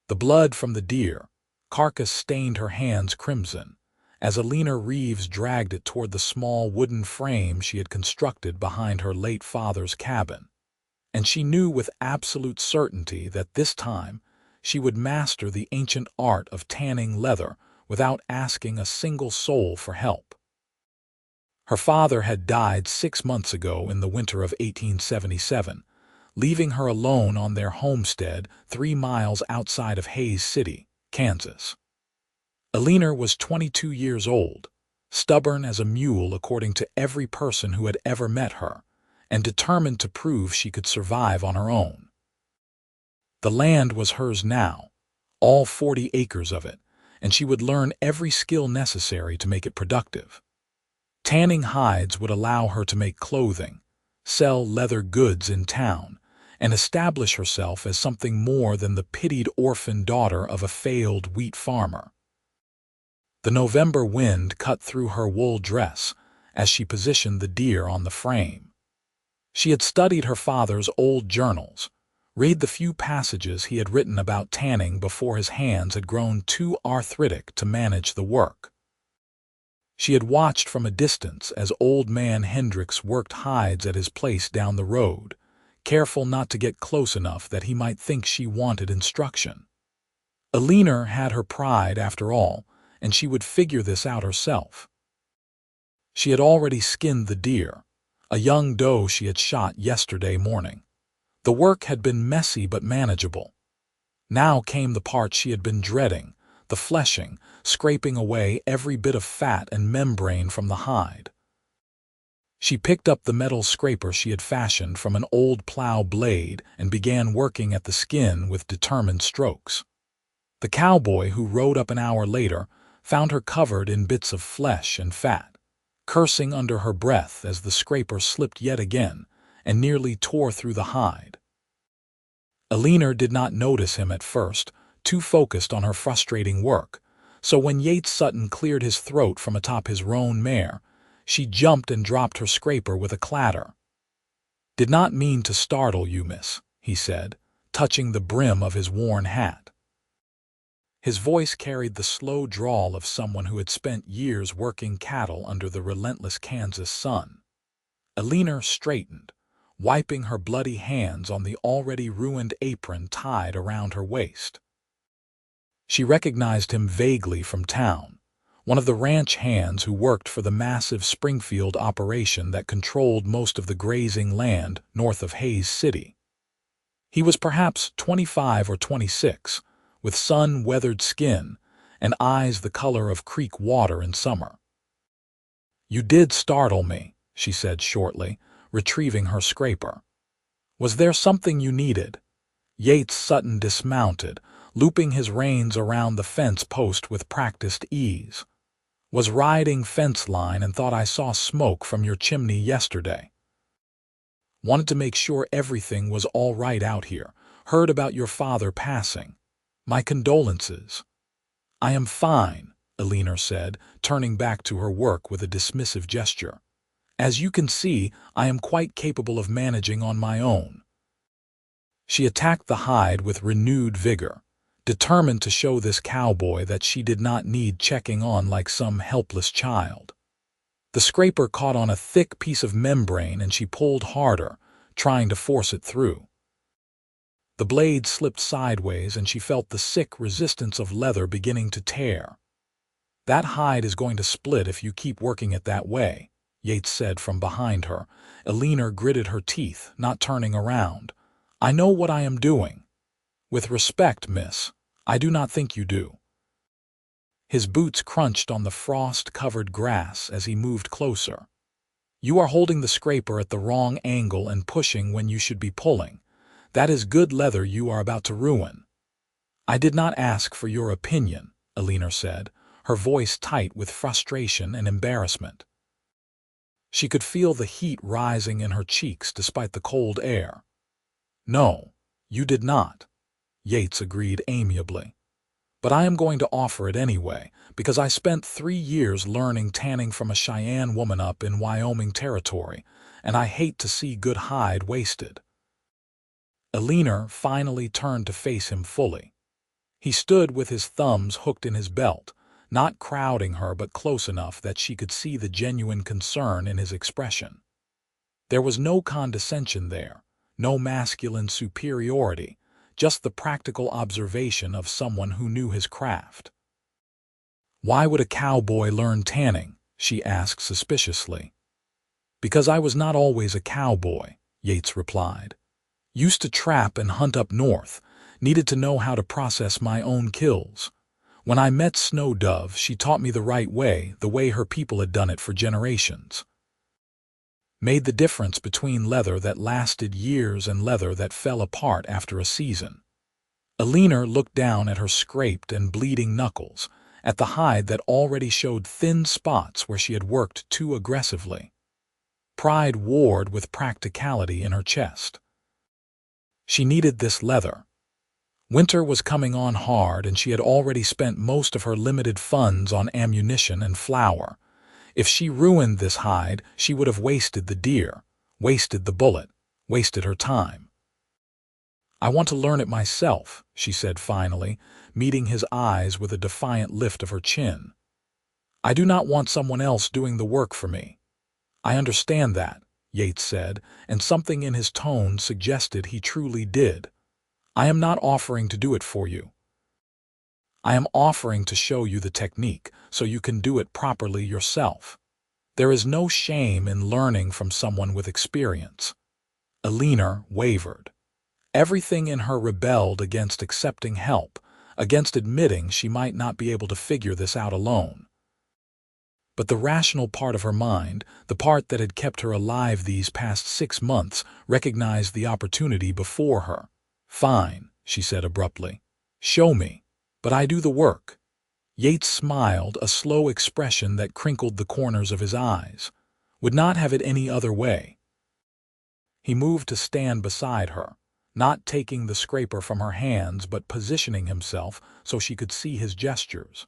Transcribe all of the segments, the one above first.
The blood from the deer carcass stained her hands crimson as Eleanor Reeves dragged it toward the small wooden frame she had constructed behind her late father's cabin. And she knew with absolute certainty that this time she would master the ancient art of tanning leather without asking a single soul for help. Her father had died 6 months ago in the winter of 1877, leaving her alone on their homestead 3 miles outside of Hays City, Kansas. Eleanor was 22 years old, stubborn as a mule according to every person who had ever met her, and determined to prove she could survive on her own. The land was hers now, all 40 acres of it, and she would learn every skill necessary to make it productive. Tanning hides would allow her to make clothing, sell leather goods in town, and establish herself as something more than the pitied orphan daughter of a failed wheat farmer. The November wind cut through her wool dress as she positioned the deer on the frame. She had studied her father's old journals, read the few passages he had written about tanning before his hands had grown too arthritic to manage the work. She had watched from a distance as old man Hendricks worked hides at his place down the road, careful not to get close enough that he might think she wanted instruction. Eleanor had her pride after all, and she would figure this out herself. She had already skinned the deer, a young doe she had shot yesterday morning. The work had been messy but manageable. Now came the part she had been dreading, the fleshing, scraping away every bit of fat and membrane from the hide. She picked up the metal scraper she had fashioned from an old plow blade and began working at the skin with determined strokes. The cowboy who rode up an hour later found her covered in bits of flesh and fat, cursing under her breath as the scraper slipped yet again and nearly tore through the hide. Eleanor did not notice him at first, too focused on her frustrating work, so when Yates Sutton cleared his throat from atop his roan mare, she jumped and dropped her scraper with a clatter. "Did not mean to startle you, miss," he said, touching the brim of his worn hat. His voice carried the slow drawl of someone who had spent years working cattle under the relentless Kansas sun. Eleanor straightened, wiping her bloody hands on the already ruined apron tied around her waist. She recognized him vaguely from town, one of the ranch hands who worked for the massive Springfield operation that controlled most of the grazing land north of Hays City. He was perhaps 25 or 26, with sun-weathered skin and eyes the color of creek water in summer. "You did startle me," she said shortly, retrieving her scraper. "Was there something you needed?" Yates Sutton dismounted, looping his reins around the fence post with practiced ease. "Was riding fence line and thought I saw smoke from your chimney yesterday. Wanted to make sure everything was all right out here. Heard about your father passing. My condolences." "I am fine," Eleanor said, turning back to her work with a dismissive gesture. "As you can see, I am quite capable of managing on my own." She attacked the hide with renewed vigor, determined to show this cowboy that she did not need checking on like some helpless child. The scraper caught on a thick piece of membrane and she pulled harder, trying to force it through. The blade slipped sideways and she felt the sick resistance of leather beginning to tear. "That hide is going to split if you keep working it that way," Yates said from behind her. Eleanor gritted her teeth, not turning around. "I know what I am doing." "With respect, miss, I do not think you do." His boots crunched on the frost-covered grass as he moved closer. "You are holding the scraper at the wrong angle and pushing when you should be pulling. That is good leather you are about to ruin." "I did not ask for your opinion," Eleanor said, her voice tight with frustration and embarrassment. She could feel the heat rising in her cheeks despite the cold air. "No, you did not," Yates agreed amiably. "But I am going to offer it anyway, because I spent 3 years learning tanning from a Cheyenne woman up in Wyoming territory, and I hate to see good hide wasted." Eleanor finally turned to face him fully. He stood with his thumbs hooked in his belt, not crowding her but close enough that she could see the genuine concern in his expression. There was no condescension there, no masculine superiority, just the practical observation of someone who knew his craft. "Why would a cowboy learn tanning?" she asked suspiciously. "Because I was not always a cowboy," Yates replied. "Used to trap and hunt up north, needed to know how to process my own kills. When I met Snow Dove, she taught me the right way, the way her people had done it for generations. Made the difference between leather that lasted years and leather that fell apart after a season." Eleanor looked down at her scraped and bleeding knuckles, at the hide that already showed thin spots where she had worked too aggressively. Pride warred with practicality in her chest. She needed this leather. Winter was coming on hard, and she had already spent most of her limited funds on ammunition and flour. If she ruined this hide, she would have wasted the deer, wasted the bullet, wasted her time. "I want to learn it myself," she said finally, meeting his eyes with a defiant lift of her chin. "I do not want someone else doing the work for me." "I understand that," Yates said, and something in his tone suggested he truly did. "I am not offering to do it for you. I am offering to show you the technique so you can do it properly yourself. There is no shame in learning from someone with experience." Eleanor wavered. Everything in her rebelled against accepting help, against admitting she might not be able to figure this out alone. But the rational part of her mind, the part that had kept her alive these past 6 months, recognized the opportunity before her. "Fine," she said abruptly. "Show me, but I do the work." Yates smiled, a slow expression that crinkled the corners of his eyes. Would not have it any other way. He moved to stand beside her, not taking the scraper from her hands but positioning himself so she could see his gestures.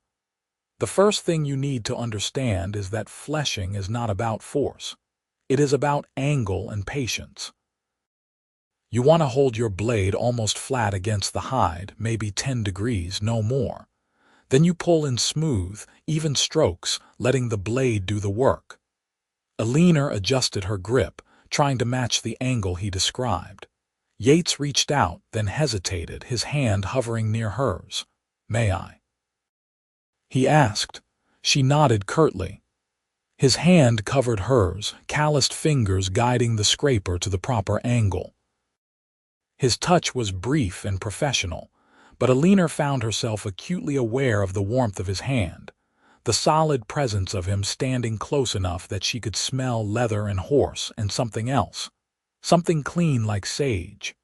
"The first thing you need to understand is that fleshing is not about force. It is about angle and patience. You want to hold your blade almost flat against the hide, maybe 10 degrees, no more. Then you pull in smooth, even strokes, letting the blade do the work." Eleanor adjusted her grip, trying to match the angle he described. Yates reached out, then hesitated, his hand hovering near hers. "May I?" he asked. She nodded curtly. His hand covered hers, calloused fingers guiding the scraper to the proper angle. His touch was brief and professional, but Eleanor found herself acutely aware of the warmth of his hand, the solid presence of him standing close enough that she could smell leather and horse and something else, something clean like sage.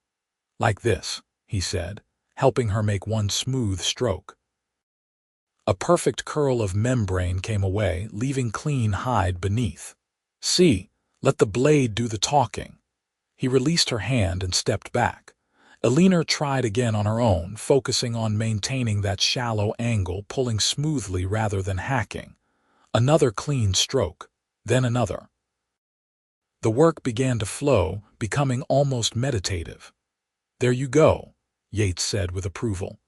"Like this," he said, helping her make one smooth stroke. A perfect curl of membrane came away, leaving clean hide beneath. "See, let the blade do the talking." He released her hand and stepped back. Eleanor tried again on her own, focusing on maintaining that shallow angle, pulling smoothly rather than hacking. Another clean stroke, then another. The work began to flow, becoming almost meditative. "There you go," Yates said with approval.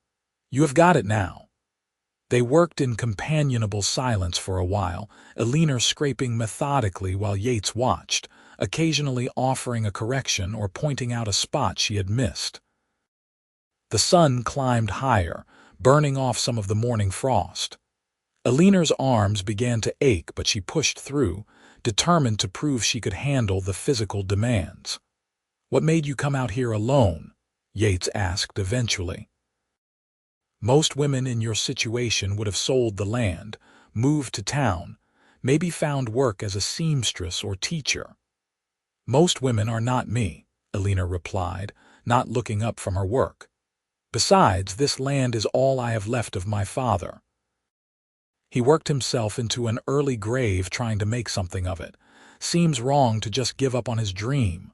"You have got it now." They worked in companionable silence for a while, Eleanor scraping methodically while Yates watched, occasionally offering a correction or pointing out a spot she had missed. The sun climbed higher, burning off some of the morning frost. Eleanor's arms began to ache, but she pushed through, determined to prove she could handle the physical demands. "What made you come out here alone?" Yates asked eventually. "Most women in your situation would have sold the land, moved to town, maybe found work as a seamstress or teacher." "Most women are not me," Eleanor replied, not looking up from her work. "Besides, this land is all I have left of my father. He worked himself into an early grave trying to make something of it. Seems wrong to just give up on his dream."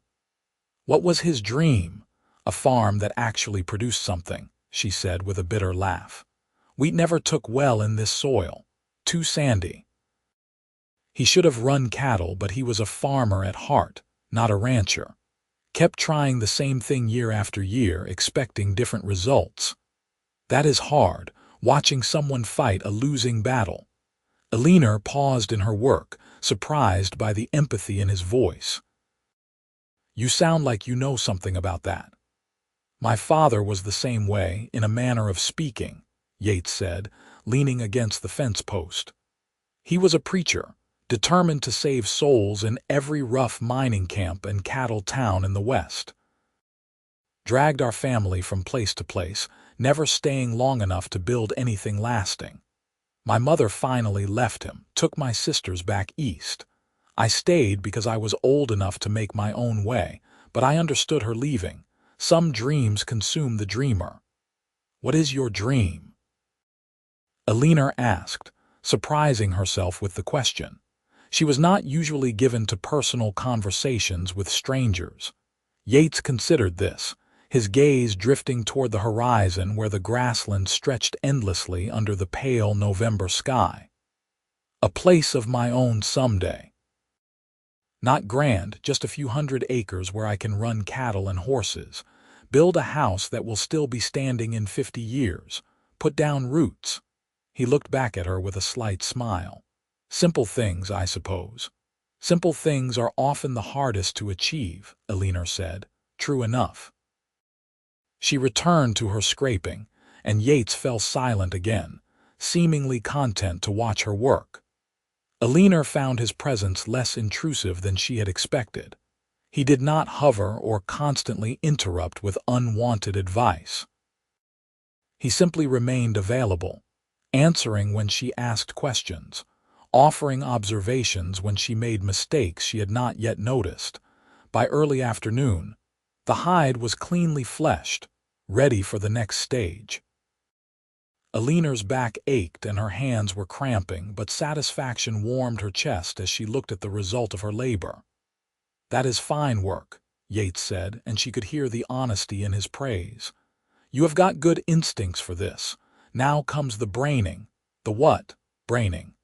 "What was his dream?" "A farm that actually produced something," she said with a bitter laugh. "Wheat never took well in this soil. Too sandy. He should have run cattle, but he was a farmer at heart, not a rancher. Kept trying the same thing year after year, expecting different results." That is hard, watching someone fight a losing battle. Eleanor paused in her work, surprised by the empathy in his voice. You sound like you know something about that. My father was the same way, in a manner of speaking, Yates said, leaning against the fence post. He was a preacher, determined to save souls in every rough mining camp and cattle town in the West. Dragged our family from place to place, never staying long enough to build anything lasting. My mother finally left him, took my sisters back east. I stayed because I was old enough to make my own way, but I understood her leaving. Some dreams consume the dreamer. What is your dream? Eleanor asked, surprising herself with the question. She was not usually given to personal conversations with strangers. Yates considered this, his gaze drifting toward the horizon where the grassland stretched endlessly under the pale November sky. A place of my own someday. Not grand, just a few hundred acres where I can run cattle and horses, build a house that will still be standing in 50 years, put down roots. He looked back at her with a slight smile. Simple things, I suppose. Simple things are often the hardest to achieve, Eleanor said. True enough. She returned to her scraping, and Yates fell silent again, seemingly content to watch her work. Eleanor found his presence less intrusive than she had expected. He did not hover or constantly interrupt with unwanted advice. He simply remained available, answering when she asked questions, offering observations when she made mistakes she had not yet noticed. By early afternoon, the hide was cleanly fleshed, ready for the next stage. Eleanor's back ached and her hands were cramping, but satisfaction warmed her chest as she looked at the result of her labor. That is fine work, Yates said, and she could hear the honesty in his praise. You have got good instincts for this. Now comes the braining. The what? Braining.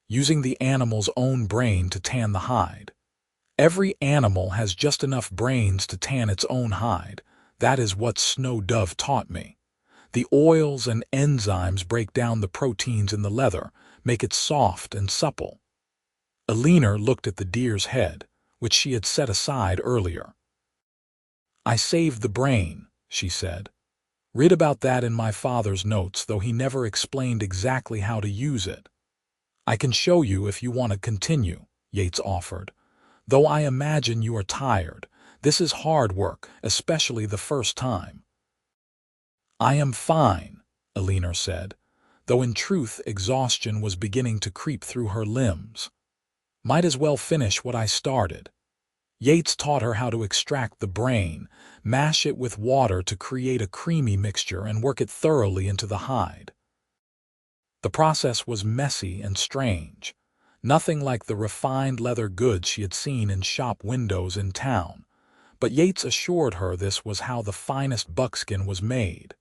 Using the animal's own brain to tan the hide. Every animal has just enough brains to tan its own hide. That is what Snow Dove taught me. The oils and enzymes break down the proteins in the leather, make it soft and supple. Eleanor looked at the deer's head, which she had set aside earlier. I saved the brain, she said. Read about that in my father's notes, though he never explained exactly how to use it. I can show you if you want to continue, Yates offered. Though I imagine you are tired, this is hard work, especially the first time. I am fine, Eleanor said, though in truth exhaustion was beginning to creep through her limbs. Might as well finish what I started. Yates taught her how to extract the brain, mash it with water to create a creamy mixture and work it thoroughly into the hide. The process was messy and strange, nothing like the refined leather goods she had seen in shop windows in town, but Yates assured her this was how the finest buckskin was made.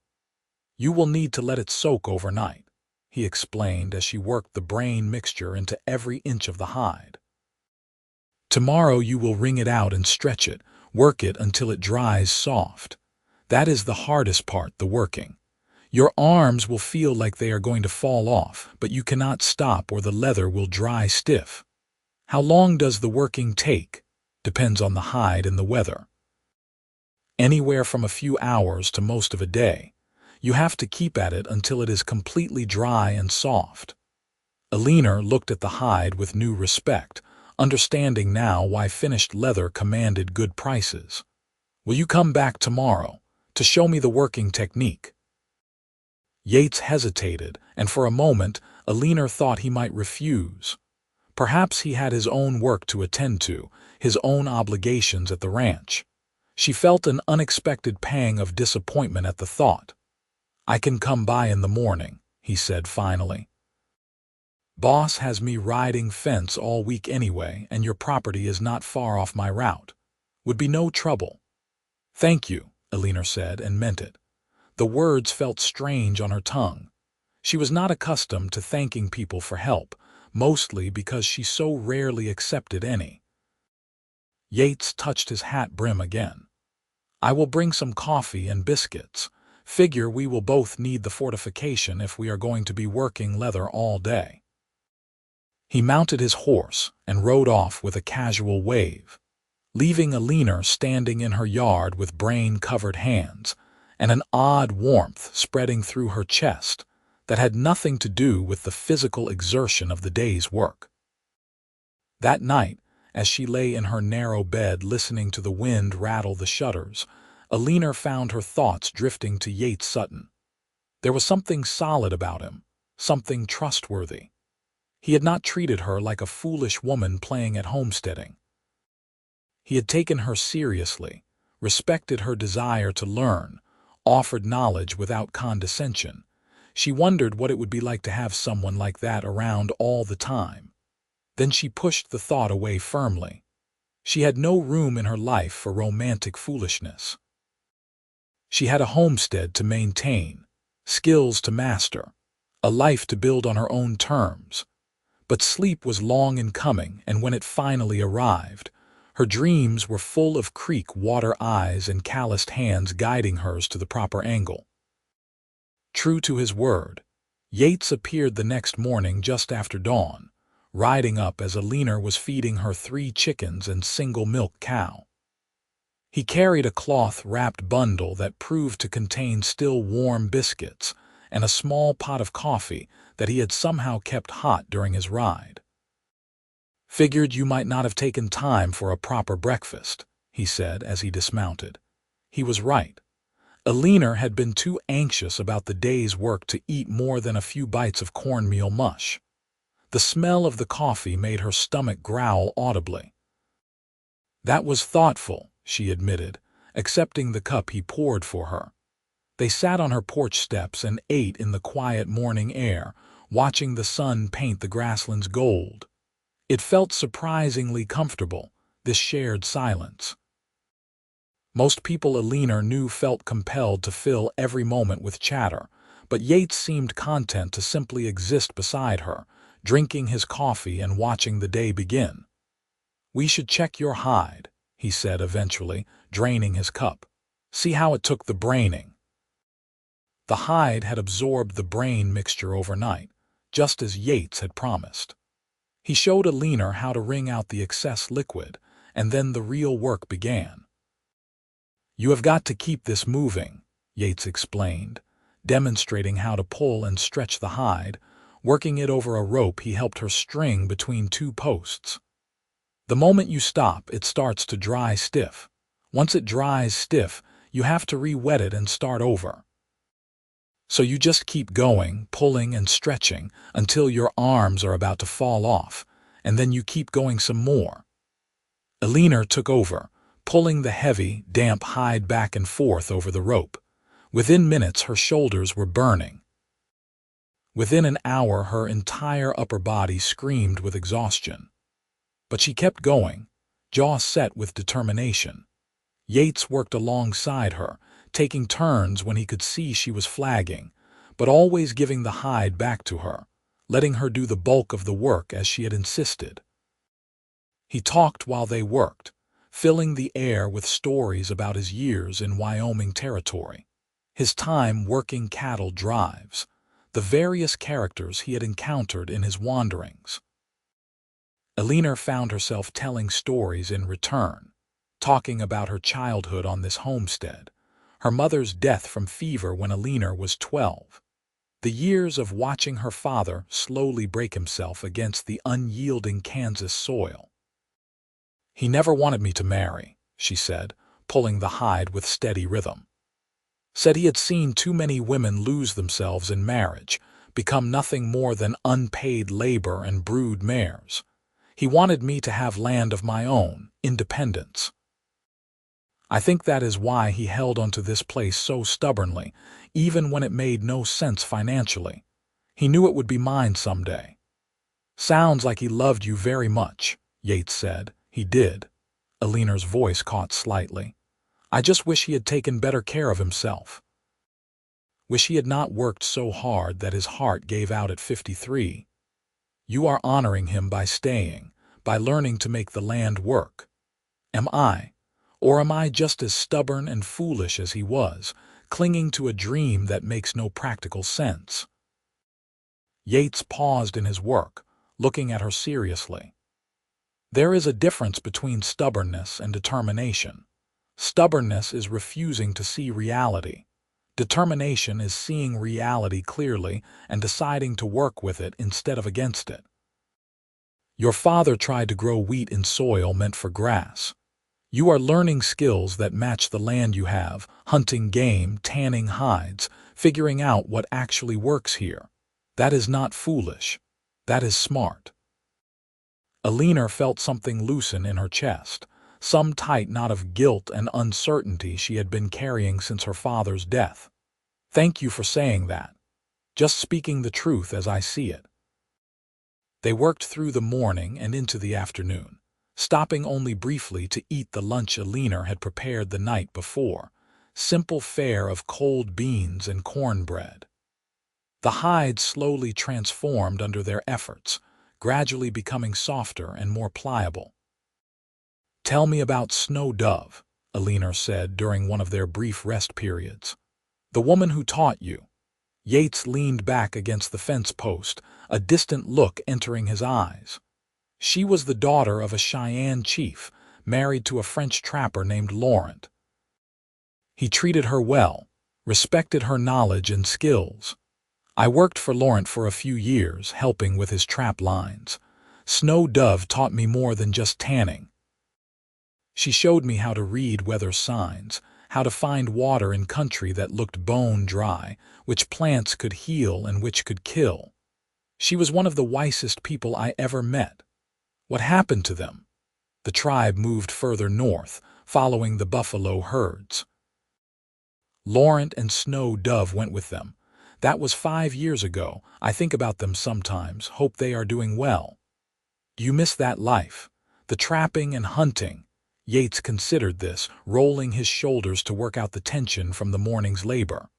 You will need to let it soak overnight, he explained as she worked the brain mixture into every inch of the hide. Tomorrow you will wring it out and stretch it, work it until it dries soft. That is the hardest part, the working. Your arms will feel like they are going to fall off, but you cannot stop or the leather will dry stiff. How long does the working take? Depends on the hide and the weather. Anywhere from a few hours to most of a day. You have to keep at it until it is completely dry and soft. Eleanor looked at the hide with new respect, understanding now why finished leather commanded good prices. Will you come back tomorrow to show me the working technique? Yates hesitated, and for a moment Eleanor thought he might refuse. Perhaps he had his own work to attend to, his own obligations at the ranch. She felt an unexpected pang of disappointment at the thought. I can come by in the morning, he said finally. Boss has me riding fence all week anyway, and your property is not far off my route. Would be no trouble. Thank you, Eleanor said, and meant it. The words felt strange on her tongue. She was not accustomed to thanking people for help, mostly because she so rarely accepted any. Yates touched his hat brim again. I will bring some coffee and biscuits. Figure we will both need the fortification if we are going to be working leather all day." He mounted his horse and rode off with a casual wave, leaving Eleanor standing in her yard with brain-covered hands and an odd warmth spreading through her chest that had nothing to do with the physical exertion of the day's work. That night, as she lay in her narrow bed listening to the wind rattle the shutters, Eleanor found her thoughts drifting to Yates Sutton. There was something solid about him, something trustworthy. He had not treated her like a foolish woman playing at homesteading. He had taken her seriously, respected her desire to learn, offered knowledge without condescension. She wondered what it would be like to have someone like that around all the time. Then she pushed the thought away firmly. She had no room in her life for romantic foolishness. She had a homestead to maintain, skills to master, a life to build on her own terms. But sleep was long in coming, and when it finally arrived, her dreams were full of creek water eyes and calloused hands guiding hers to the proper angle. True to his word, Yates appeared the next morning just after dawn, riding up as Eleanor was feeding her 3 chickens and single milk cow. He carried a cloth-wrapped bundle that proved to contain still warm biscuits and a small pot of coffee that he had somehow kept hot during his ride. "Figured you might not have taken time for a proper breakfast," he said as he dismounted. He was right. Eleanor had been too anxious about the day's work to eat more than a few bites of cornmeal mush. The smell of the coffee made her stomach growl audibly. "That was thoughtful," she admitted, accepting the cup he poured for her. They sat on her porch steps and ate in the quiet morning air, watching the sun paint the grasslands gold. It felt surprisingly comfortable, this shared silence. Most people Eleanor knew felt compelled to fill every moment with chatter, but Yates seemed content to simply exist beside her, drinking his coffee and watching the day begin. "We should check your hide," he said eventually, draining his cup. "See how it took the braining." The hide had absorbed the brain mixture overnight, just as Yates had promised. He showed Eleanor how to wring out the excess liquid, and then the real work began. "You have got to keep this moving," Yates explained, demonstrating how to pull and stretch the hide. Working it over a rope he helped her string between 2 posts. "The moment you stop, it starts to dry stiff. Once it dries stiff, you have to re-wet it and start over. So you just keep going, pulling and stretching, until your arms are about to fall off, and then you keep going some more." Eleanor took over, pulling the heavy, damp hide back and forth over the rope. Within minutes her shoulders were burning. Within an hour her entire upper body screamed with exhaustion. But she kept going, jaw set with determination. Yates worked alongside her, taking turns when he could see she was flagging, but always giving the hide back to her, letting her do the bulk of the work as she had insisted. He talked while they worked, filling the air with stories about his years in Wyoming territory, his time working cattle drives, the various characters he had encountered in his wanderings. Eleanor found herself telling stories in return, talking about her childhood on this homestead, her mother's death from fever when Eleanor was 12, the years of watching her father slowly break himself against the unyielding Kansas soil. "He never wanted me to marry," she said, pulling the hide with steady rhythm. "Said he had seen too many women lose themselves in marriage, become nothing more than unpaid labor and brood mares. He wanted me to have land of my own, independence. I think that is why he held onto this place so stubbornly, even when it made no sense financially. He knew it would be mine someday." "Sounds like he loved you very much," Yates said. "He did." Eleanor's voice caught slightly. "I just wish he had taken better care of himself. Wish he had not worked so hard that his heart gave out at 53. You are honoring him by staying, by learning to make the land work. Am I? Or am I just as stubborn and foolish as he was, clinging to a dream that makes no practical sense. Yates paused in his work, looking at her seriously. There is a difference between stubbornness and determination. Stubbornness is refusing to see reality. Determination is seeing reality clearly and deciding to work with it instead of against it. Your father tried to grow wheat in soil meant for grass. You are learning skills that match the land you have, hunting game, tanning hides, figuring out what actually works here. That is not foolish. That is smart. Eleanor felt something loosen in her chest, some tight knot of guilt and uncertainty she had been carrying since her father's death. Thank you for saying that. Just speaking the truth as I see it. They worked through the morning and into the afternoon, stopping only briefly to eat the lunch Eleanor had prepared the night before, simple fare of cold beans and cornbread. The hide slowly transformed under their efforts, gradually becoming softer and more pliable. "Tell me about Snow Dove," Eleanor said during one of their brief rest periods. "The woman who taught you." Yates leaned back against the fence post, a distant look entering his eyes. She was the daughter of a Cheyenne chief, married to a French trapper named Laurent. He treated her well, respected her knowledge and skills. I worked for Laurent for a few years, helping with his trap lines. Snow Dove taught me more than just tanning. She showed me how to read weather signs, how to find water in country that looked bone dry, which plants could heal and which could kill. She was one of the wisest people I ever met. What happened to them? The tribe moved further north, following the buffalo herds. Laurent and Snow Dove went with them. That was 5 years ago. I think about them sometimes, hope they are doing well. Do you miss that life? The trapping and hunting? Yates considered this, rolling his shoulders to work out the tension from the morning's labor.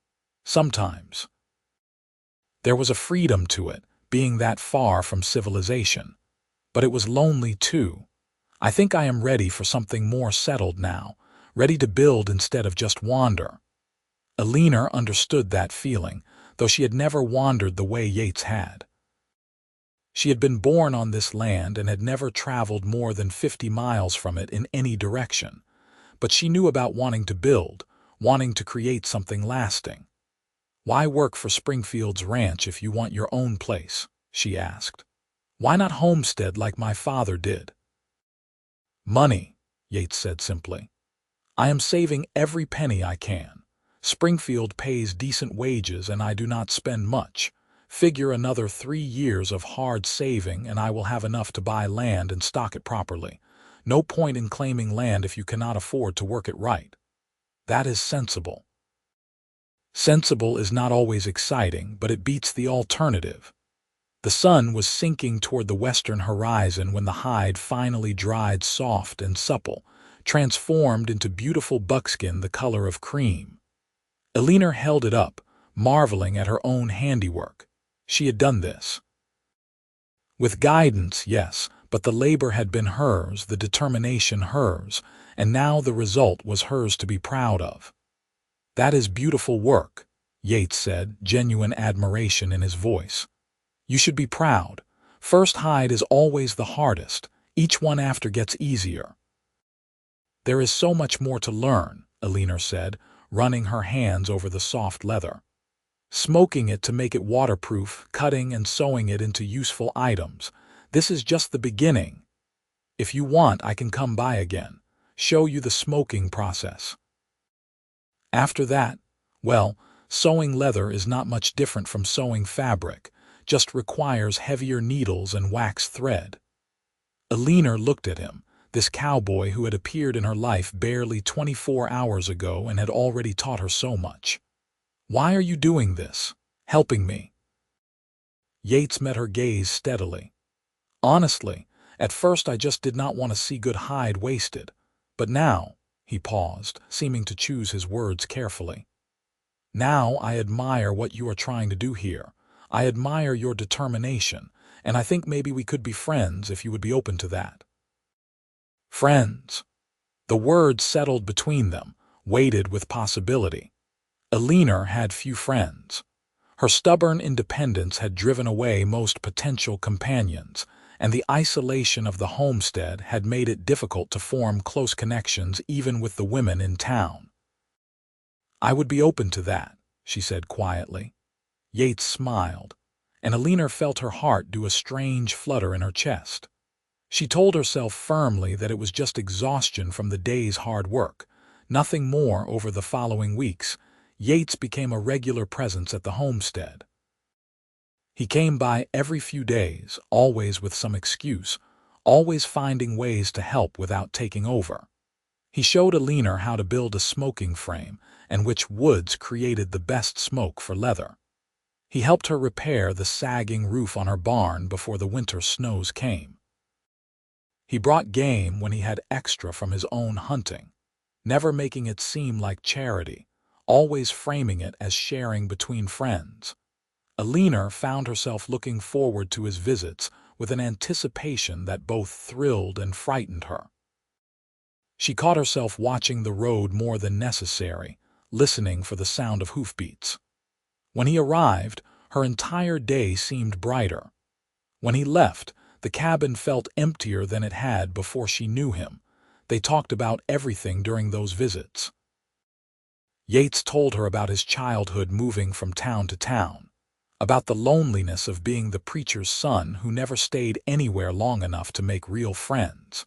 Sometimes. There was a freedom to it, being that far from civilization. But it was lonely too. I think I am ready for something more settled now, ready to build instead of just wander. Eleanor understood that feeling, though she had never wandered the way Yates had. She had been born on this land and had never traveled more than 50 miles from it in any direction. But she knew about wanting to build, wanting to create something lasting. "Why work for Springfield's ranch if you want your own place?" she asked. "Why not homestead like my father did?" "Money," Yates said simply. "I am saving every penny I can. Springfield pays decent wages and I do not spend much. Figure another 3 years of hard saving and I will have enough to buy land and stock it properly. No point in claiming land if you cannot afford to work it right." That is sensible. Sensible is not always exciting, but it beats the alternative. The sun was sinking toward the western horizon when the hide finally dried soft and supple, transformed into beautiful buckskin the color of cream. Eleanor held it up, marveling at her own handiwork. She had done this. With guidance, yes, but the labor had been hers, the determination hers, and now the result was hers to be proud of. "That is beautiful work," Yates said, genuine admiration in his voice. "You should be proud. First hide is always the hardest. Each one after gets easier." "There is so much more to learn," Eleanor said, running her hands over the soft leather. "Smoking it to make it waterproof, cutting and sewing it into useful items. This is just the beginning. If you want, I can come by again, show you the smoking process." After that, well, sewing leather is not much different from sewing fabric, just requires heavier needles and wax thread. Eleanor looked at him, this cowboy who had appeared in her life barely 24 hours ago and had already taught her so much. "Why are you doing this? Helping me?" Yates met her gaze steadily. "Honestly, at first I just did not want to see good hide wasted. But now," he paused, seeming to choose his words carefully, "now I admire what you are trying to do here. I admire your determination, and I think maybe we could be friends if you would be open to that." Friends. The word settled between them, weighted with possibility. Eleanor had few friends. Her stubborn independence had driven away most potential companions, and the isolation of the homestead had made it difficult to form close connections even with the women in town. "I would be open to that," she said quietly. Yates smiled, and Eleanor felt her heart do a strange flutter in her chest. She told herself firmly that it was just exhaustion from the day's hard work, nothing more. Over the following weeks, Yates became a regular presence at the homestead. He came by every few days, always with some excuse, always finding ways to help without taking over. He showed Eleanor how to build a smoking frame and which woods created the best smoke for leather. He helped her repair the sagging roof on her barn before the winter snows came. He brought game when he had extra from his own hunting, never making it seem like charity, always framing it as sharing between friends. Eleanor found herself looking forward to his visits with an anticipation that both thrilled and frightened her. She caught herself watching the road more than necessary, listening for the sound of hoofbeats. When he arrived, her entire day seemed brighter. When he left, the cabin felt emptier than it had before she knew him. They talked about everything during those visits. Yates told her about his childhood moving from town to town, about the loneliness of being the preacher's son who never stayed anywhere long enough to make real friends.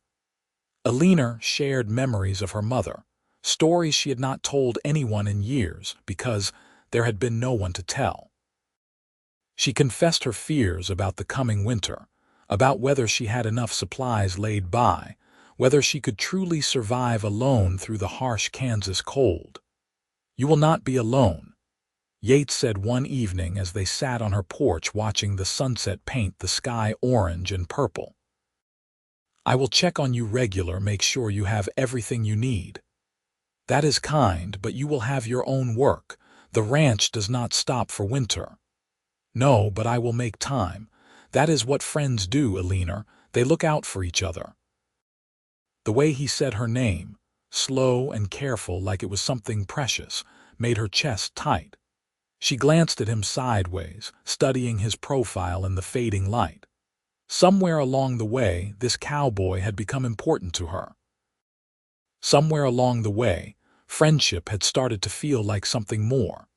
Eleanor shared memories of her mother, stories she had not told anyone in years because there had been no one to tell. She confessed her fears about the coming winter, about whether she had enough supplies laid by, whether she could truly survive alone through the harsh Kansas cold. "You will not be alone," Yates said one evening as they sat on her porch watching the sunset paint the sky orange and purple. "I will check on you regular, make sure you have everything you need." "That is kind, but you will have your own work. The ranch does not stop for winter." "No, but I will make time. That is what friends do, Eleanor. They look out for each other." The way he said her name, slow and careful like it was something precious, made her chest tight. She glanced at him sideways, studying his profile in the fading light. Somewhere along the way, this cowboy had become important to her. Somewhere along the way, friendship had started to feel like something more.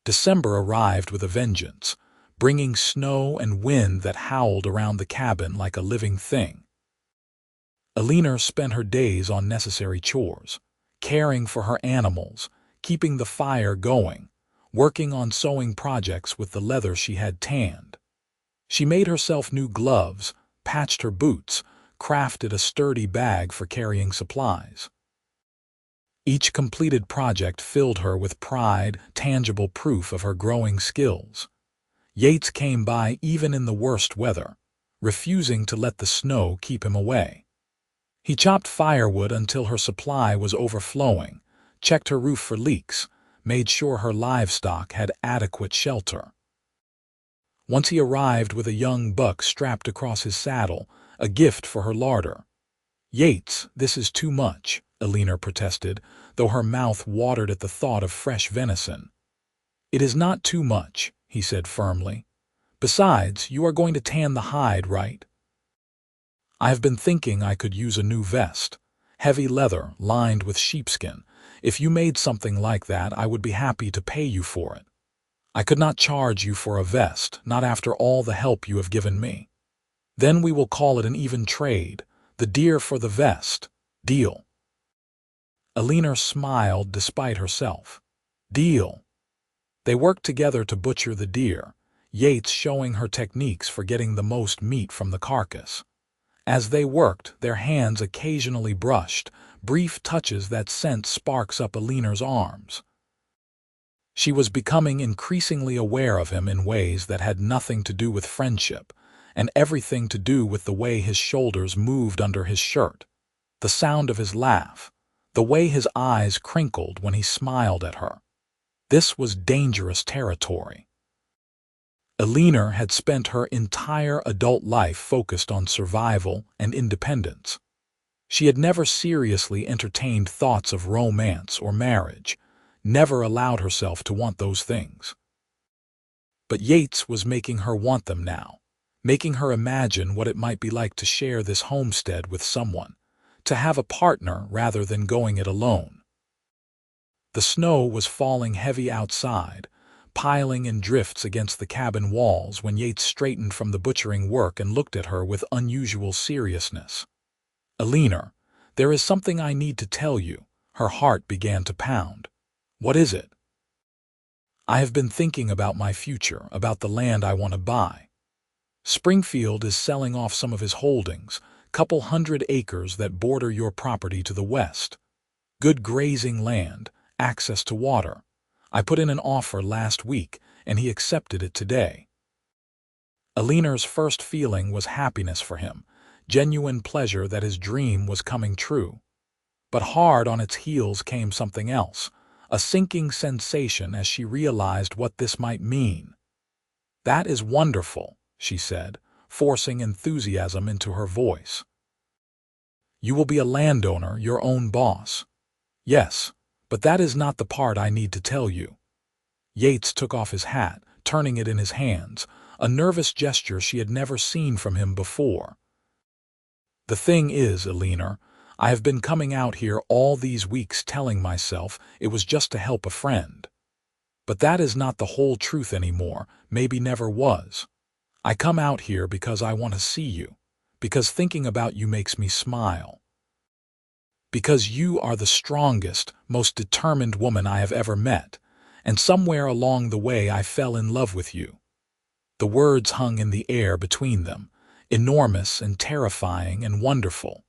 December arrived with a vengeance, bringing snow and wind that howled around the cabin like a living thing. Eleanor spent her days on necessary chores, caring for her animals, keeping the fire going, working on sewing projects with the leather she had tanned. She made herself new gloves, patched her boots, crafted a sturdy bag for carrying supplies. Each completed project filled her with pride, tangible proof of her growing skills. Yates came by even in the worst weather, refusing to let the snow keep him away. He chopped firewood until her supply was overflowing, checked her roof for leaks, made sure her livestock had adequate shelter. Once he arrived with a young buck strapped across his saddle, a gift for her larder. "Yates, this is too much," Eleanor protested, though her mouth watered at the thought of fresh venison. "It is not too much," he said firmly. "Besides, you are going to tan the hide, right?" "I have been thinking I could use a new vest. Heavy leather, lined with sheepskin. If you made something like that, I would be happy to pay you for it. I could not charge you for a vest, not after all the help you have given me. Then we will call it an even trade, the deer for the vest. Deal." Eleanor smiled despite herself. Deal. They worked together to butcher the deer, Yates showing her techniques for getting the most meat from the carcass. As they worked, their hands occasionally brushed, brief touches that sent sparks up Eleanor's arms. She was becoming increasingly aware of him in ways that had nothing to do with friendship, and everything to do with the way his shoulders moved under his shirt, the sound of his laugh, the way his eyes crinkled when he smiled at her. This was dangerous territory. Eleanor had spent her entire adult life focused on survival and independence. She had never seriously entertained thoughts of romance or marriage, never allowed herself to want those things. But Yates was making her want them now, making her imagine what it might be like to share this homestead with someone, to have a partner rather than going it alone. The snow was falling heavy outside, piling in drifts against the cabin walls when Yates straightened from the butchering work and looked at her with unusual seriousness. "Eleanor, there is something I need to tell you." Her heart began to pound. "What is it?" "I have been thinking about my future, about the land I want to buy. Springfield is selling off some of his holdings, couple hundred acres that border your property to the west. Good grazing land, access to water. I put in an offer last week, and he accepted it today." Eleanor's first feeling was happiness for him, genuine pleasure that his dream was coming true. But hard on its heels came something else, a sinking sensation as she realized what this might mean. "That is wonderful," she said, forcing enthusiasm into her voice. "You will be a landowner, your own boss." "Yes, but that is not the part I need to tell you." Yates took off his hat, turning it in his hands, a nervous gesture she had never seen from him before. "The thing is, Eleanor, I have been coming out here all these weeks telling myself it was just to help a friend. But that is not the whole truth anymore, maybe never was. I come out here because I want to see you, because thinking about you makes me smile. Because you are the strongest, most determined woman I have ever met, and somewhere along the way I fell in love with you." The words hung in the air between them, enormous and terrifying and wonderful.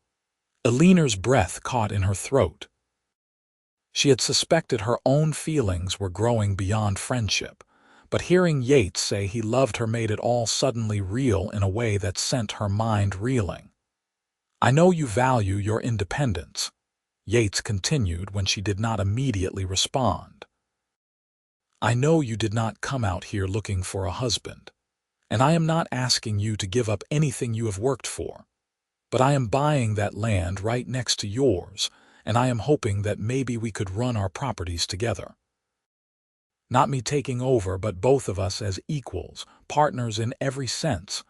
Eleanor's breath caught in her throat. She had suspected her own feelings were growing beyond friendship, but hearing Yates say he loved her made it all suddenly real in a way that sent her mind reeling. "I know you value your independence," Yates continued when she did not immediately respond. "I know you did not come out here looking for a husband, and I am not asking you to give up anything you have worked for. But I am buying that land right next to yours, and I am hoping that maybe we could run our properties together. Not me taking over, but both of us as equals, partners in every sense.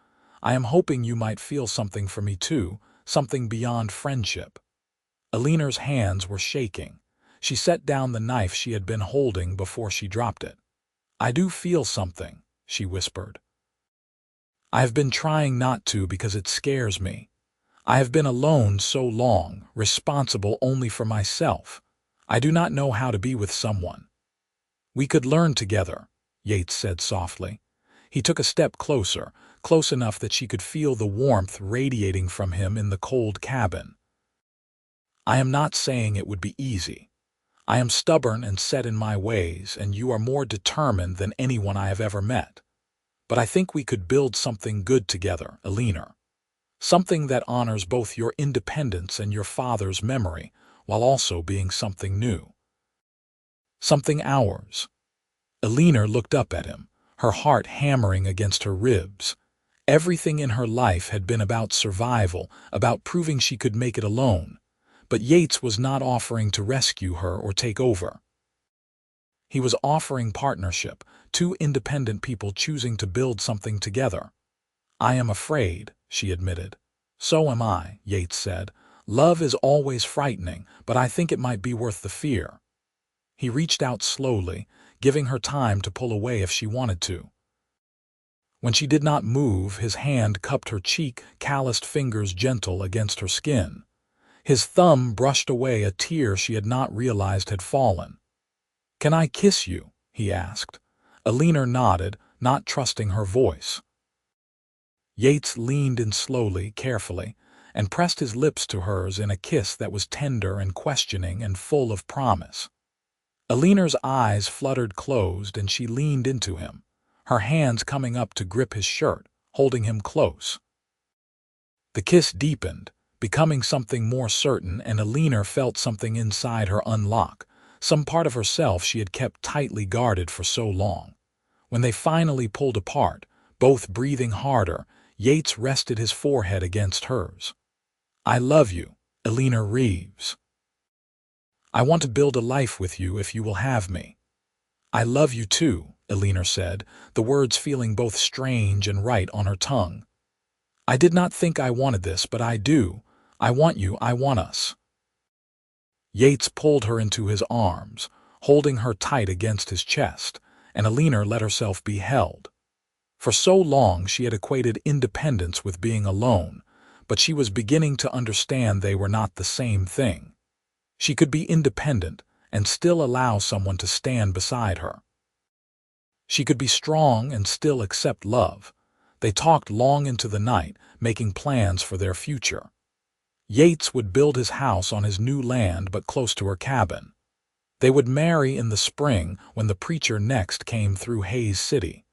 I am hoping you might feel something for me too, something beyond friendship." Eleanor's hands were shaking. She set down the knife she had been holding before she dropped it. "I do feel something," she whispered. "I have been trying not to because it scares me. I have been alone so long, responsible only for myself. I do not know how to be with someone." "We could learn together," Yates said softly. He took a step closer, close enough that she could feel the warmth radiating from him in the cold cabin. "I am not saying it would be easy. I am stubborn and set in my ways, and you are more determined than anyone I have ever met. But I think we could build something good together, Eleanor. Something that honors both your independence and your father's memory, while also being something new. Something ours." Eleanor looked up at him, her heart hammering against her ribs. Everything in her life had been about survival, about proving she could make it alone. But Yates was not offering to rescue her or take over. He was offering partnership, two independent people choosing to build something together. "I am afraid," she admitted. "So am I," Yates said. "Love is always frightening, but I think it might be worth the fear." He reached out slowly, giving her time to pull away if she wanted to. When she did not move, his hand cupped her cheek, calloused fingers gentle against her skin. His thumb brushed away a tear she had not realized had fallen. "Can I kiss you?" he asked. Eleanor nodded, not trusting her voice. Yates leaned in slowly, carefully, and pressed his lips to hers in a kiss that was tender and questioning and full of promise. Eleanor's eyes fluttered closed and she leaned into him, her hands coming up to grip his shirt, holding him close. The kiss deepened, becoming something more certain, and Eleanor felt something inside her unlock, some part of herself she had kept tightly guarded for so long. When they finally pulled apart, both breathing harder, Yates rested his forehead against hers. "I love you, Eleanor Reeves." I want to build a life with you if you will have me." "I love you too," Eleanor said, the words feeling both strange and right on her tongue. "I did not think I wanted this, but I do. I want you, I want us." Yates pulled her into his arms, holding her tight against his chest, and Eleanor let herself be held. For so long she had equated independence with being alone, but she was beginning to understand they were not the same thing. She could be independent and still allow someone to stand beside her. She could be strong and still accept love. They talked long into the night, making plans for their future. Yates would build his house on his new land but close to her cabin. They would marry in the spring when the preacher next came through Hayes City.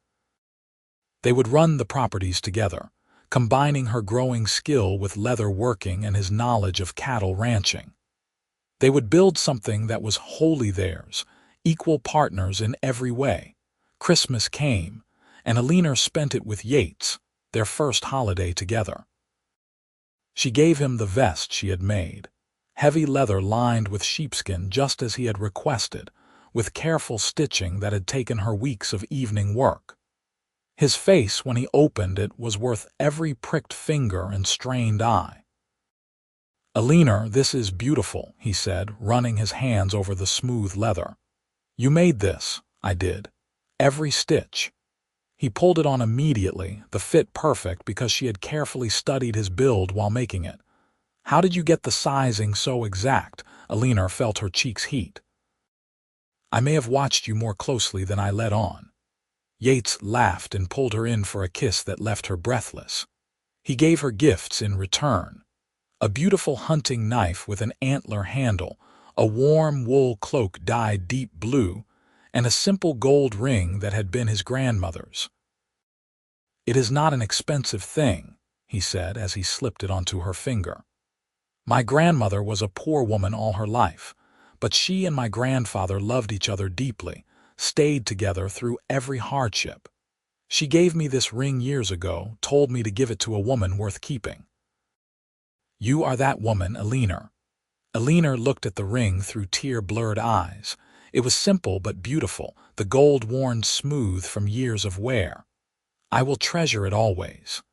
They would run the properties together, combining her growing skill with leather working and his knowledge of cattle ranching. They would build something that was wholly theirs, equal partners in every way. Christmas came, and Eleanor spent it with Yates, their first holiday together. She gave him the vest she had made, heavy leather lined with sheepskin just as he had requested, with careful stitching that had taken her weeks of evening work. His face, when he opened it, was worth every pricked finger and strained eye. "Eleanor, this is beautiful," he said, running his hands over the smooth leather. "You made this." "I did. Every stitch." He pulled it on immediately, the fit perfect because she had carefully studied his build while making it. "How did you get the sizing so exact?" Eleanor felt her cheeks heat. "I may have watched you more closely than I let on." Yates laughed and pulled her in for a kiss that left her breathless. He gave her gifts in return. A beautiful hunting knife with an antler handle, a warm wool cloak dyed deep blue, and a simple gold ring that had been his grandmother's. "It is not an expensive thing," he said as he slipped it onto her finger. "My grandmother was a poor woman all her life, but she and my grandfather loved each other deeply, stayed together through every hardship. She gave me this ring years ago, told me to give it to a woman worth keeping." "You are that woman, Eleanor." Eleanor looked at the ring through tear-blurred eyes. It was simple but beautiful, the gold worn smooth from years of wear. "I will treasure it always."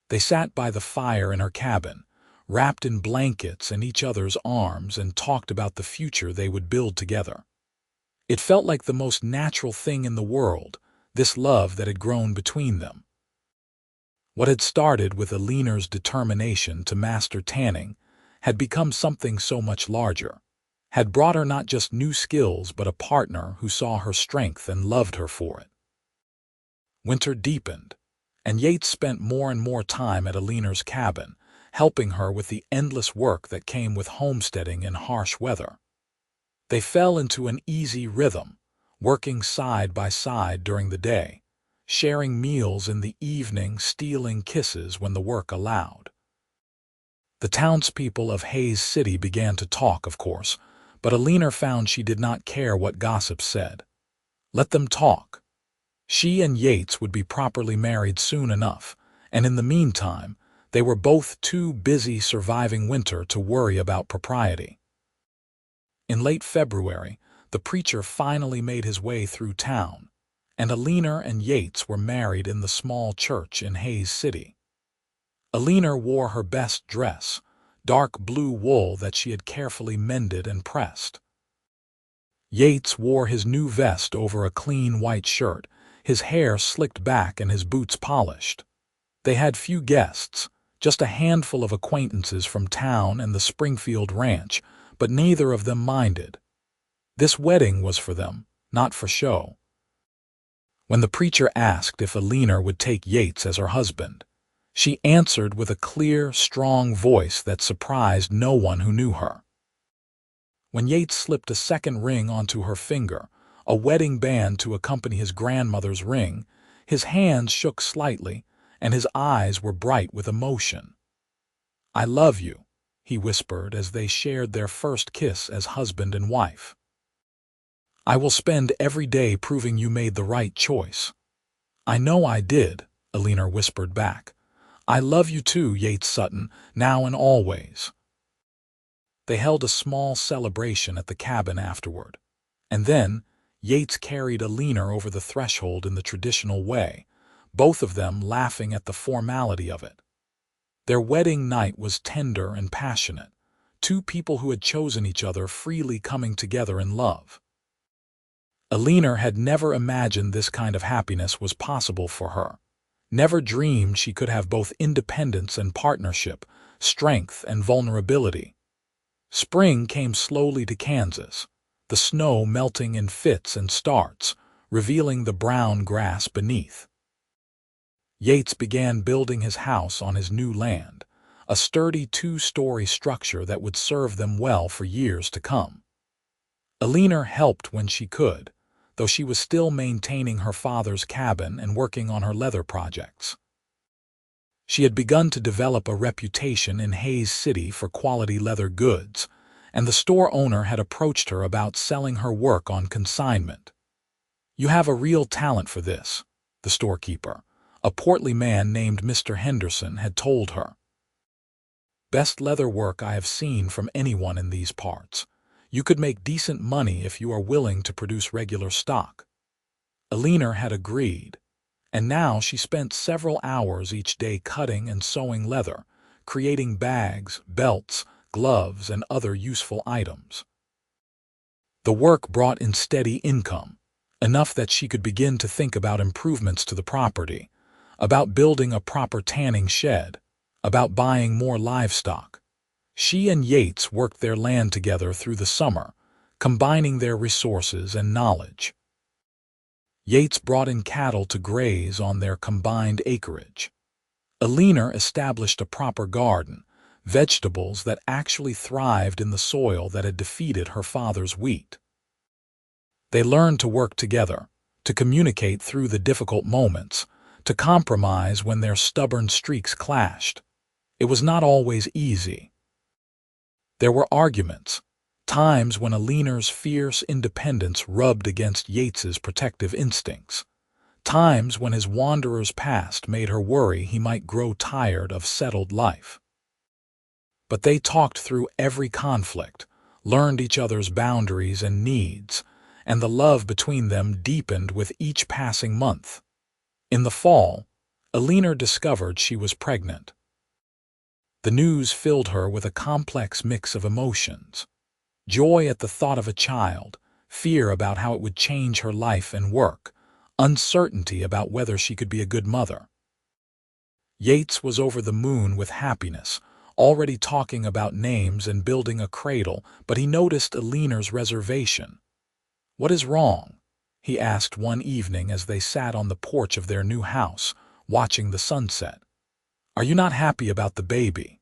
They sat by the fire in her cabin, wrapped in blankets and each other's arms, and talked about the future they would build together. It felt like the most natural thing in the world, this love that had grown between them. What had started with Eleanor's determination to master tanning had become something so much larger, had brought her not just new skills but a partner who saw her strength and loved her for it. Winter deepened, and Yates spent more and more time at Eleanor's cabin, helping her with the endless work that came with homesteading in harsh weather. They fell into an easy rhythm, working side by side during the day, sharing meals in the evening, stealing kisses when the work allowed. The townspeople of Hayes City began to talk, of course, but Eleanor found she did not care what gossip said. Let them talk. She and Yates would be properly married soon enough, and in the meantime, they were both too busy surviving winter to worry about propriety. In late February, the preacher finally made his way through town, and Eleanor and Yates were married in the small church in Hayes City. Eleanor wore her best dress, dark blue wool that she had carefully mended and pressed. Yates wore his new vest over a clean white shirt, his hair slicked back and his boots polished. They had few guests, just a handful of acquaintances from town and the Springfield ranch, but neither of them minded. This wedding was for them, not for show. When the preacher asked if Eleanor would take Yates as her husband, she answered with a clear, strong voice that surprised no one who knew her. When Yates slipped a second ring onto her finger, a wedding band to accompany his grandmother's ring, his hands shook slightly, and his eyes were bright with emotion. "I love you," he whispered as they shared their first kiss as husband and wife. "I will spend every day proving you made the right choice." "I know I did," Eleanor whispered back. "I love you too, Yates Sutton, now and always." They held a small celebration at the cabin afterward. And then, Yates carried Eleanor over the threshold in the traditional way, both of them laughing at the formality of it. Their wedding night was tender and passionate, two people who had chosen each other freely coming together in love. Eleanor had never imagined this kind of happiness was possible for her, never dreamed she could have both independence and partnership, strength and vulnerability. Spring came slowly to Kansas, the snow melting in fits and starts, revealing the brown grass beneath. Yates began building his house on his new land, a sturdy two-story structure that would serve them well for years to come. Eleanor helped when she could, though she was still maintaining her father's cabin and working on her leather projects. She had begun to develop a reputation in Hays City for quality leather goods, and the store owner had approached her about selling her work on consignment. "You have a real talent for this," the storekeeper, a portly man named Mr. Henderson, had told her. "Best leather work I have seen from anyone in these parts. You could make decent money if you are willing to produce regular stock." Eleanor had agreed, and now she spent several hours each day cutting and sewing leather, creating bags, belts, gloves, and other useful items. The work brought in steady income, enough that she could begin to think about improvements to the property, about building a proper tanning shed, about buying more livestock. She and Yates worked their land together through the summer, combining their resources and knowledge. Yates brought in cattle to graze on their combined acreage. Eleanor established a proper garden, vegetables that actually thrived in the soil that had defeated her father's wheat. They learned to work together, to communicate through the difficult moments, to compromise when their stubborn streaks clashed. It was not always easy. There were arguments, times when Eleanor's fierce independence rubbed against Yates's protective instincts, times when his wanderer's past made her worry he might grow tired of settled life. But they talked through every conflict, learned each other's boundaries and needs, and the love between them deepened with each passing month. In the fall, Eleanor discovered she was pregnant. The news filled her with a complex mix of emotions: joy at the thought of a child, fear about how it would change her life and work, uncertainty about whether she could be a good mother. Yates was over the moon with happiness, already talking about names and building a cradle, but he noticed Eleanor's reservation. "What is wrong?" he asked one evening as they sat on the porch of their new house, watching the sunset. "Are you not happy about the baby?"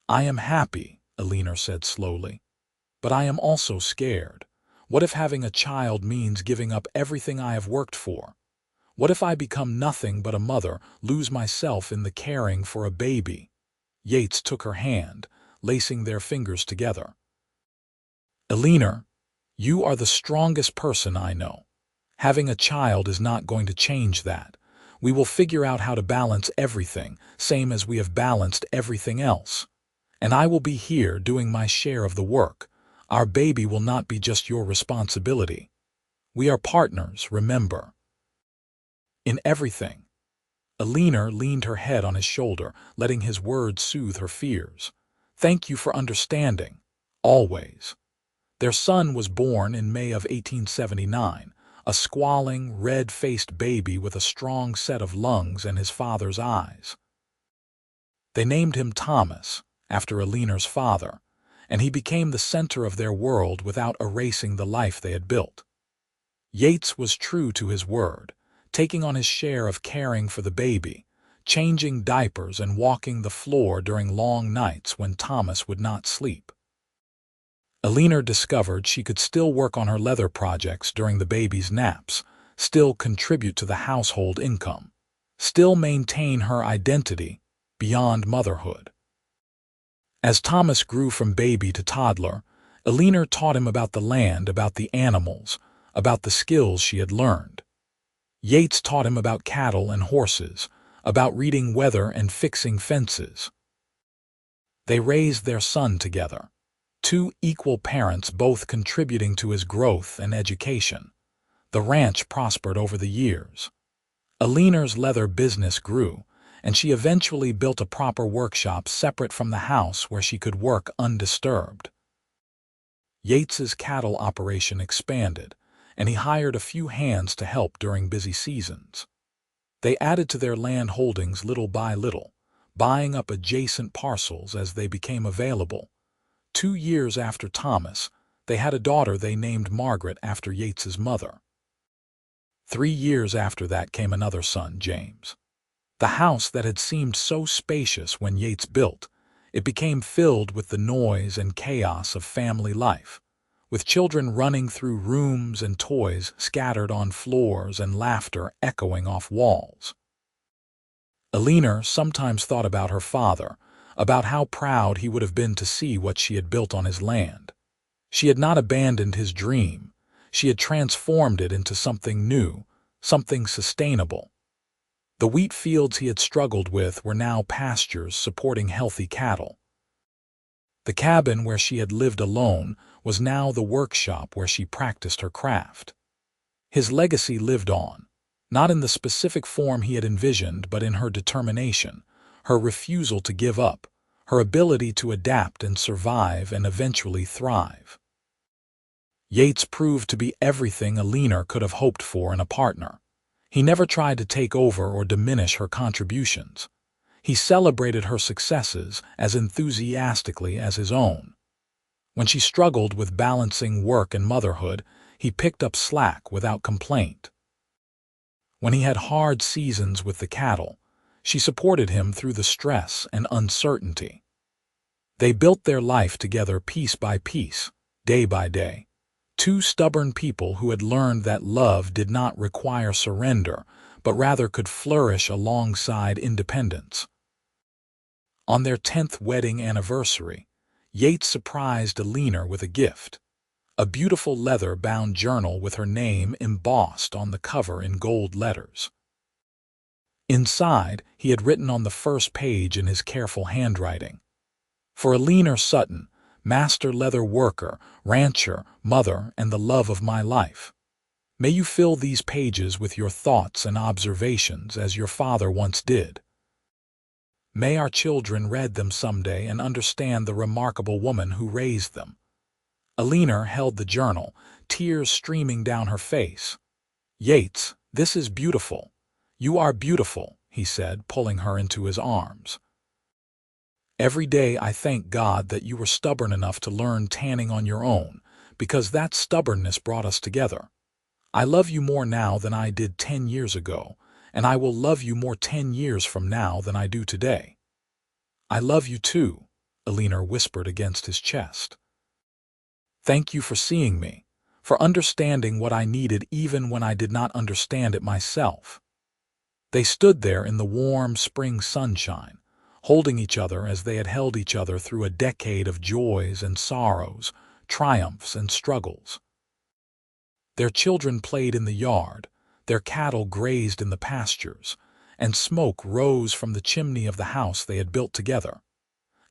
"I am happy," Eleanor said slowly, "but I am also scared. What if having a child means giving up everything I have worked for? What if I become nothing but a mother, lose myself in the caring for a baby?" Yates took her hand, lacing their fingers together. "Eleanor, you are the strongest person I know. Having a child is not going to change that. We will figure out how to balance everything, same as we have balanced everything else. And I will be here doing my share of the work. Our baby will not be just your responsibility. We are partners, remember." "In everything." Eleanor leaned her head on his shoulder, letting his words soothe her fears. "Thank you for understanding. Always." Their son was born in May of 1879, a squalling, red-faced baby with a strong set of lungs and his father's eyes. They named him Thomas, after Eleanor's father, and he became the center of their world without erasing the life they had built. Yates was true to his word, taking on his share of caring for the baby, changing diapers and walking the floor during long nights when Thomas would not sleep. Eleanor discovered she could still work on her leather projects during the baby's naps, still contribute to the household income, still maintain her identity beyond motherhood. As Thomas grew from baby to toddler, Eleanor taught him about the land, about the animals, about the skills she had learned. Yates taught him about cattle and horses, about reading weather and fixing fences. They raised their son together, two equal parents both contributing to his growth and education. The ranch prospered over the years. Eleanor's leather business grew, and she eventually built a proper workshop separate from the house where she could work undisturbed. Yates's cattle operation expanded, and he hired a few hands to help during busy seasons. They added to their land holdings little by little, buying up adjacent parcels as they became available. 2 years after Thomas, they had a daughter they named Margaret after Yates's mother. 3 years after that came another son, James. The house that had seemed so spacious when Yates built, it became filled with the noise and chaos of family life, with children running through rooms and toys scattered on floors and laughter echoing off walls. Eleanor sometimes thought about her father, about how proud he would have been to see what she had built on his land. She had not abandoned his dream. She had transformed it into something new, something sustainable. The wheat fields he had struggled with were now pastures supporting healthy cattle. The cabin where she had lived alone was now the workshop where she practiced her craft. His legacy lived on, not in the specific form he had envisioned, but in her determination, her refusal to give up, her ability to adapt and survive and eventually thrive. Yates proved to be everything Eleanor could have hoped for in a partner. He never tried to take over or diminish her contributions. He celebrated her successes as enthusiastically as his own. When she struggled with balancing work and motherhood, he picked up slack without complaint. When he had hard seasons with the cattle, she supported him through the stress and uncertainty. They built their life together piece by piece, day by day. Two stubborn people who had learned that love did not require surrender, but rather could flourish alongside independence. On their 10th wedding anniversary, Yates surprised Eleanor with a gift, a beautiful leather-bound journal with her name embossed on the cover in gold letters. Inside, he had written on the first page in his careful handwriting, "For Eleanor Sutton, master leather worker, rancher, mother, and the love of my life. May you fill these pages with your thoughts and observations as your father once did. May our children read them someday and understand the remarkable woman who raised them." Eleanor held the journal, tears streaming down her face. "Yates, this is beautiful. You are beautiful," he said, pulling her into his arms. "Every day I thank God that you were stubborn enough to learn tanning on your own, because that stubbornness brought us together. I love you more now than I did 10 years ago, and I will love you more 10 years from now than I do today." "I love you too," Eleanor whispered against his chest. "Thank you for seeing me, for understanding what I needed even when I did not understand it myself." They stood there in the warm spring sunshine, holding each other as they had held each other through a decade of joys and sorrows, triumphs and struggles. Their children played in the yard, their cattle grazed in the pastures, and smoke rose from the chimney of the house they had built together.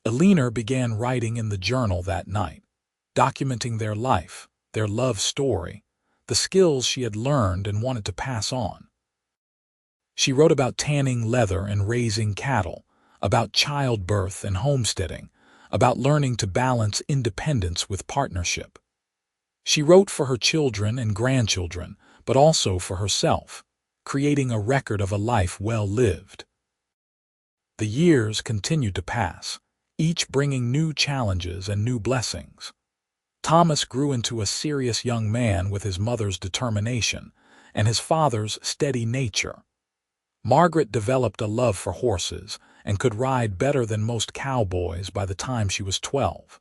Eleanor began writing in the journal that night, documenting their life, their love story, the skills she had learned and wanted to pass on. She wrote about tanning leather and raising cattle, about childbirth and homesteading, about learning to balance independence with partnership. She wrote for her children and grandchildren, but also for herself, creating a record of a life well lived. The years continued to pass, each bringing new challenges and new blessings. Thomas grew into a serious young man with his mother's determination and his father's steady nature. Margaret developed a love for horses and could ride better than most cowboys by the time she was 12.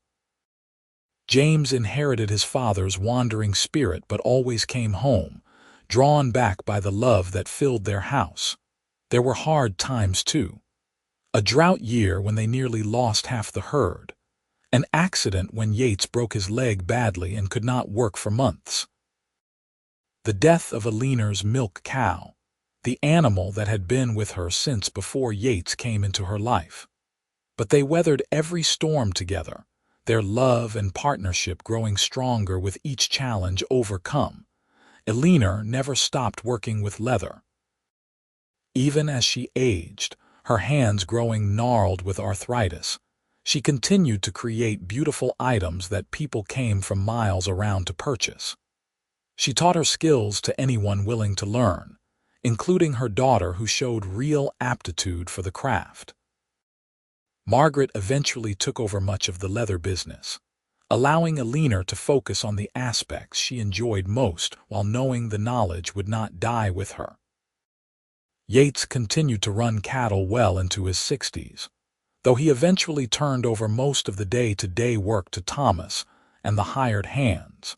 James inherited his father's wandering spirit but always came home, drawn back by the love that filled their house. There were hard times too. A drought year when they nearly lost half the herd. An accident when Yates broke his leg badly and could not work for months. The death of Eleanor's milk cow, the animal that had been with her since before Yates came into her life. But they weathered every storm together, their love and partnership growing stronger with each challenge overcome. Eleanor never stopped working with leather. Even as she aged, her hands growing gnarled with arthritis, she continued to create beautiful items that people came from miles around to purchase. She taught her skills to anyone willing to learn, including her daughter who showed real aptitude for the craft. Margaret eventually took over much of the leather business, allowing Eleanor to focus on the aspects she enjoyed most while knowing the knowledge would not die with her. Yates continued to run cattle well into his 60s, though he eventually turned over most of the day-to-day work to Thomas and the hired hands.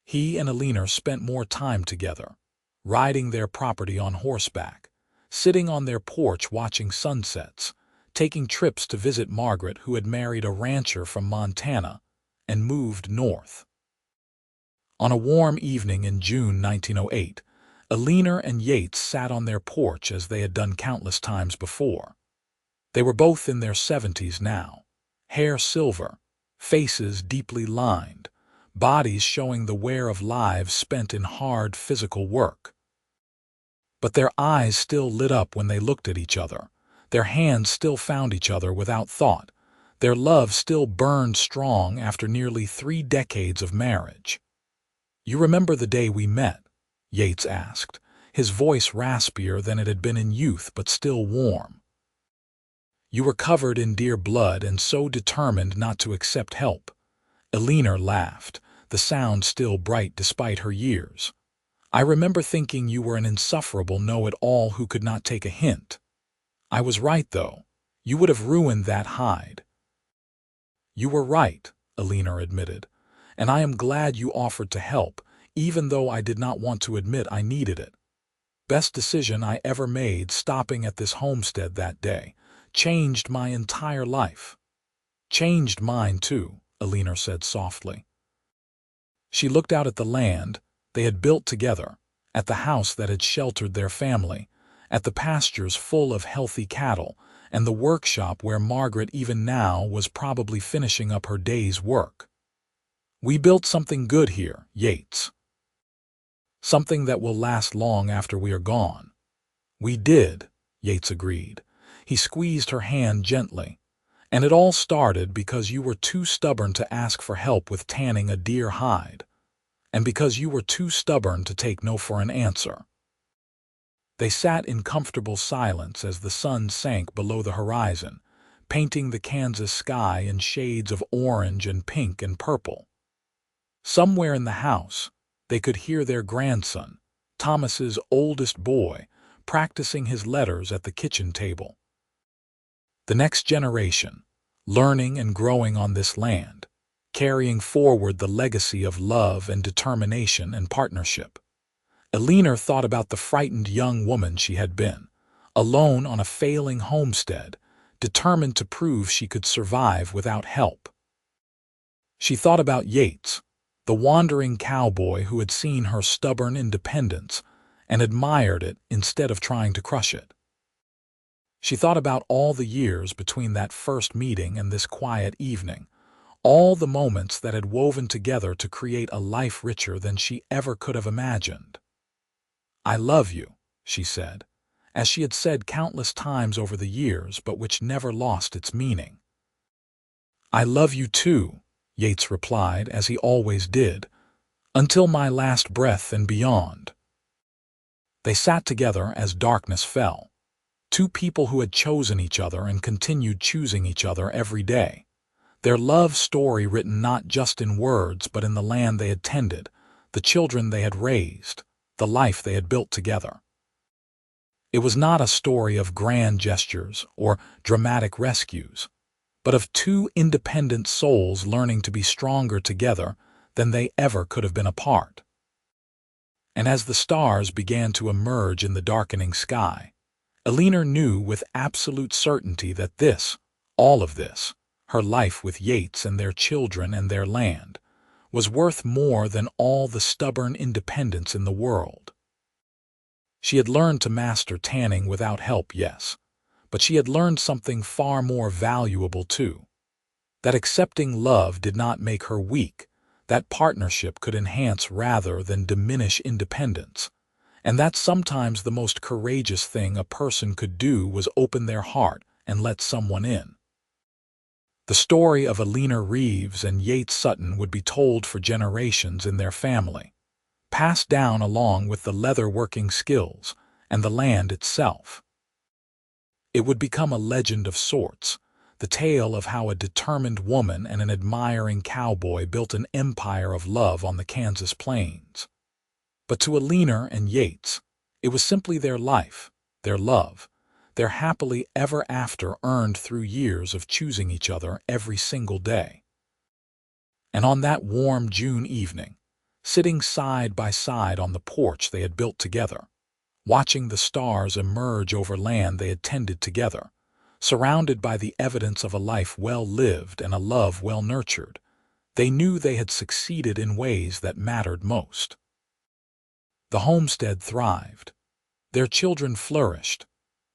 He and Eleanor spent more time together, riding their property on horseback, sitting on their porch watching sunsets, taking trips to visit Margaret, who had married a rancher from Montana and moved north. On a warm evening in June 1908, Eleanor and Yates sat on their porch as they had done countless times before. They were both in their 70s now, hair silver, faces deeply lined, bodies showing the wear of lives spent in hard physical work. But their eyes still lit up when they looked at each other. Their hands still found each other without thought. Their love still burned strong after nearly 3 decades of marriage. "You remember the day we met?" Yates asked, his voice raspier than it had been in youth but still warm. "You were covered in dear blood and so determined not to accept help." Eleanor laughed, the sound still bright despite her years. "I remember thinking you were an insufferable know-it-all who could not take a hint. I was right, though. You would have ruined that hide." "You were right," Eleanor admitted, "and I am glad you offered to help, even though I did not want to admit I needed it. Best decision I ever made, stopping at this homestead that day. Changed my entire life." "Changed mine, too," Eleanor said softly. She looked out at the land they had built together, at the house that had sheltered their family, at the pastures full of healthy cattle, and the workshop where Margaret even now was probably finishing up her day's work. "We built something good here, Yates. Something that will last long after we are gone." "We did," Yates agreed. He squeezed her hand gently. "And it all started because you were too stubborn to ask for help with tanning a deer hide, and because you were too stubborn to take no for an answer." They sat in comfortable silence as the sun sank below the horizon, painting the Kansas sky in shades of orange and pink and purple. Somewhere in the house, they could hear their grandson, Thomas's oldest boy, practicing his letters at the kitchen table. The next generation, learning and growing on this land, carrying forward the legacy of love and determination and partnership. Eleanor thought about the frightened young woman she had been, alone on a failing homestead, determined to prove she could survive without help. She thought about Yates, the wandering cowboy who had seen her stubborn independence and admired it instead of trying to crush it. She thought about all the years between that first meeting and this quiet evening, all the moments that had woven together to create a life richer than she ever could have imagined. "I love you," she said, as she had said countless times over the years but which never lost its meaning. "I love you too," Yates replied, as he always did, "until my last breath and beyond." They sat together as darkness fell, two people who had chosen each other and continued choosing each other every day, their love story written not just in words but in the land they had tended, the children they had raised, the life they had built together. It was not a story of grand gestures or dramatic rescues, but of two independent souls learning to be stronger together than they ever could have been apart. And as the stars began to emerge in the darkening sky, Eleanor knew with absolute certainty that this, all of this, her life with Yates and their children and their land, was worth more than all the stubborn independence in the world. She had learned to master tanning without help, yes, but she had learned something far more valuable too. That accepting love did not make her weak, that partnership could enhance rather than diminish independence, and that sometimes the most courageous thing a person could do was open their heart and let someone in. The story of Eleanor Reeves and Yates Sutton would be told for generations in their family, passed down along with the leather-working skills and the land itself. It would become a legend of sorts, the tale of how a determined woman and an admiring cowboy built an empire of love on the Kansas plains. But to Eleanor and Yates, it was simply their life, their love, their happily ever after earned through years of choosing each other every single day. And on that warm June evening, sitting side by side on the porch they had built together, watching the stars emerge over land they had tended together, surrounded by the evidence of a life well lived and a love well nurtured, they knew they had succeeded in ways that mattered most. The homestead thrived. Their children flourished.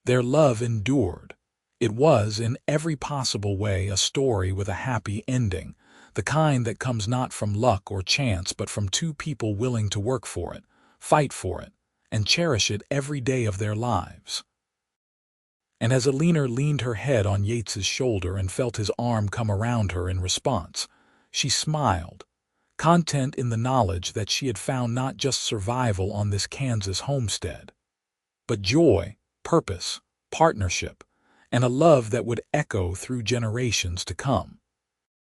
Their love endured. It was, in every possible way, a story with a happy ending, the kind that comes not from luck or chance but from two people willing to work for it, fight for it, and cherish it every day of their lives. And as Eleanor leaned her head on Yates's shoulder and felt his arm come around her in response, she smiled, content in the knowledge that she had found not just survival on this Kansas homestead, but joy, purpose, partnership, and a love that would echo through generations to come.